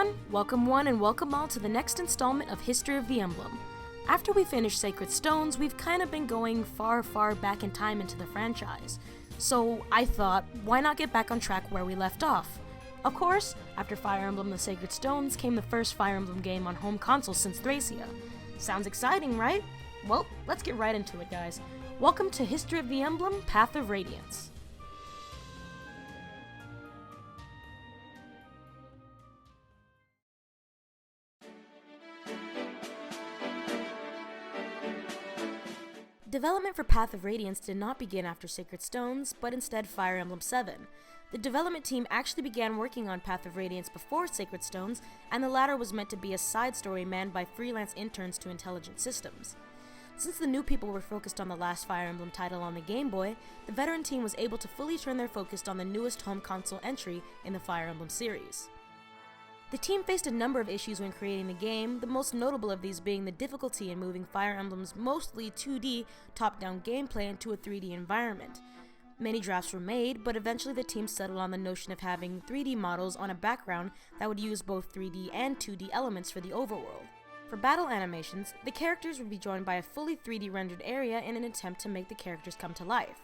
everyone! Welcome one and welcome all to the next installment of History of the Emblem. After we finished Sacred Stones, we've kind of been going far back in time into the franchise. So I thought, why not get back on track where we left off? Of course, after Fire Emblem the Sacred Stones came the first Fire Emblem game on home console since Thracia. Sounds exciting, right? Well, let's get right into it, guys. Welcome to History of the Emblem, Path of Radiance. Development for Path of Radiance did not begin after Sacred Stones, but instead Fire Emblem 7. The development team actually began working on Path of Radiance before Sacred Stones, and the latter was meant to be a side story manned by freelance interns to Intelligent Systems. Since the new people were focused on the last Fire Emblem title on the Game Boy, the veteran team was able to fully turn their focus on the newest home console entry in the Fire Emblem series. The team faced a number of issues when creating the game, the most notable of these being the difficulty in moving Fire Emblem's mostly 2D top-down gameplay into a 3D environment. Many drafts were made, but eventually the team settled on the notion of having 3D models on a background that would use both 3D and 2D elements for the overworld. For battle animations, the characters would be joined by a fully 3D rendered area in an attempt to make the characters come to life.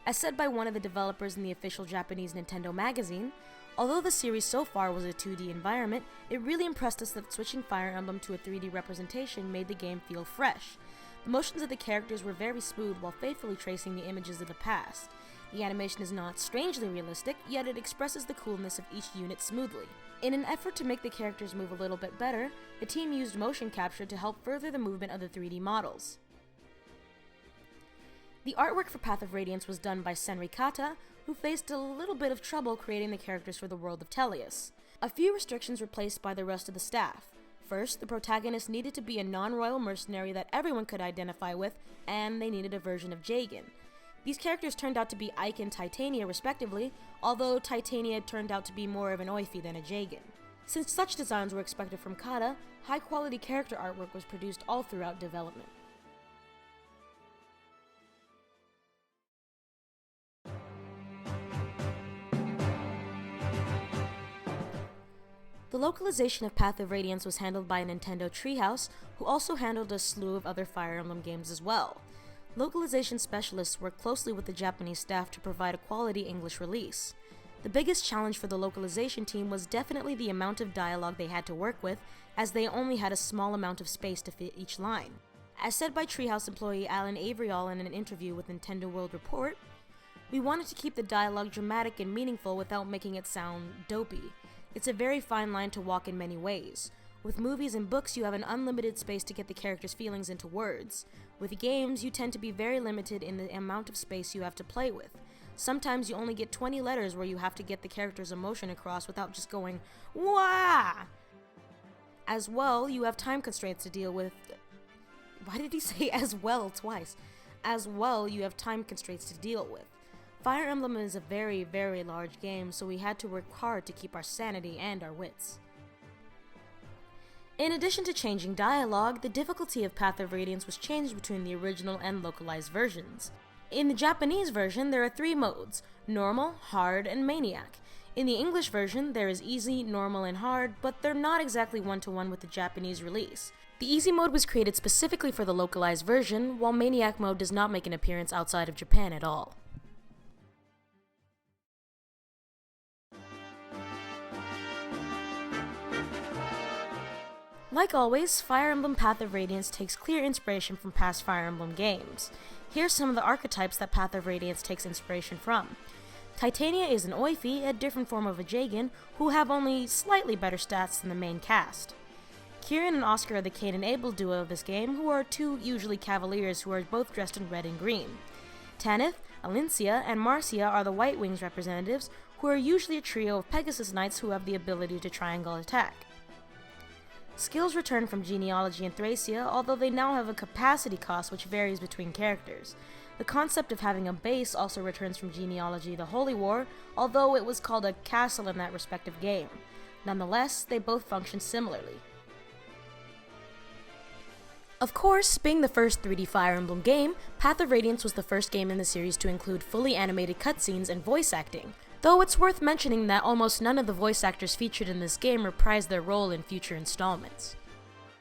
As said by one of the developers in the official Japanese Nintendo magazine, although the series so far was a 2D environment, it really impressed us that switching Fire Emblem to a 3D representation made the game feel fresh. The motions of the characters were very smooth while faithfully tracing the images of the past. The animation is not strangely realistic, yet it expresses the coolness of each unit smoothly. In an effort to make the characters move a little bit better, the team used motion capture to help further the movement of the 3D models. The artwork for Path of Radiance was done by Senri Kata, who faced a little bit of trouble creating the characters for the world of Tellius. A few restrictions were placed by the rest of the staff. First, the protagonist needed to be a non-royal mercenary that everyone could identify with, and they needed a version of Jagen. These characters turned out to be Ike and Titania respectively, although Titania turned out to be more of an Oifi than a Jagen. Since such designs were expected from Kata, high-quality character artwork was produced all throughout development. The localization of Path of Radiance was handled by Nintendo Treehouse, who also handled a slew of other Fire Emblem games as well. Localization specialists worked closely with the Japanese staff to provide a quality English release. The biggest challenge for the localization team was definitely the amount of dialogue they had to work with, as they only had a small amount of space to fit each line. As said by Treehouse employee Alan Averiall in an interview with Nintendo World Report, "We wanted to keep the dialogue dramatic and meaningful without making it sound dopey. It's a very fine line to walk in many ways. With movies and books, you have an unlimited space to get the characters' feelings into words. With games, you tend to be very limited in the amount of space you have to play with. Sometimes you only get 20 letters where you have to get the character's emotion across without just going, wah! As well, you have time constraints to deal with." Why did he say as well twice? As well, you have time constraints to deal with. Fire Emblem is a very large game, so we had to work hard to keep our sanity and our wits. In addition to changing dialogue, the difficulty of Path of Radiance was changed between the original and localized versions. In the Japanese version, there are 3 modes: normal, hard, and maniac. In the English version, there is easy, normal, and hard, but they're not exactly one-to-one with the Japanese release. The easy mode was created specifically for the localized version, while maniac mode does not make an appearance outside of Japan at all. Like always, Fire Emblem Path of Radiance takes clear inspiration from past Fire Emblem games. Here's some of the archetypes that Path of Radiance takes inspiration from. Titania is an Oifi, a different form of a Jagen, who have only slightly better stats than the main cast. Kieran and Oscar are the Cain and Abel duo of this game, who are 2 usually cavaliers who are both dressed in red and green. Tanith, Alincia, and Marcia are the White Wings representatives, who are usually a trio of Pegasus Knights who have the ability to triangle attack. Skills return from Genealogy and Thracia, although they now have a capacity cost which varies between characters. The concept of having a base also returns from Genealogy the Holy War, although it was called a castle in that respective game. Nonetheless, they both function similarly. Of course, being the first 3D Fire Emblem game, Path of Radiance was the first game in the series to include fully animated cutscenes and voice acting. Though it's worth mentioning that almost none of the voice actors featured in this game reprised their role in future installments.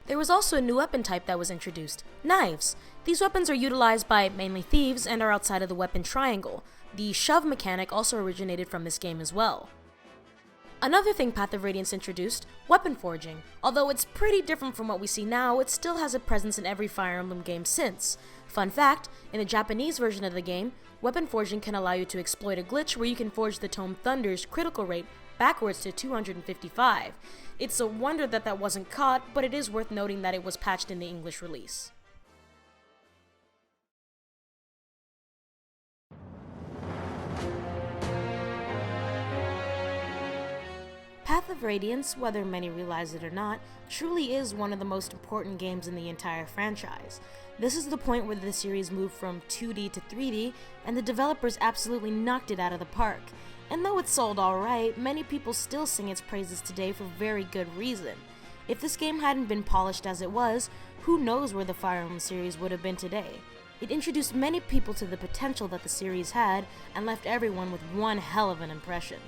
There was also a new weapon type that was introduced, knives. These weapons are utilized by mainly thieves and are outside of the weapon triangle. The shove mechanic also originated from this game as well. Another thing Path of Radiance introduced, weapon forging. Although it's pretty different from what we see now, it still has a presence in every Fire Emblem game since. Fun fact, in the Japanese version of the game, weapon forging can allow you to exploit a glitch where you can forge the Tome Thunder's critical rate backwards to 255. It's a wonder that that wasn't caught, but it is worth noting that it was patched in the English release. Path of Radiance, whether many realize it or not, truly is one of the most important games in the entire franchise. This is the point where the series moved from 2D to 3D, and the developers absolutely knocked it out of the park. And though it sold alright, many people still sing its praises today for very good reason. If this game hadn't been polished as it was, who knows where the Fire Emblem series would have been today. It introduced many people to the potential that the series had, and left everyone with one hell of an impression.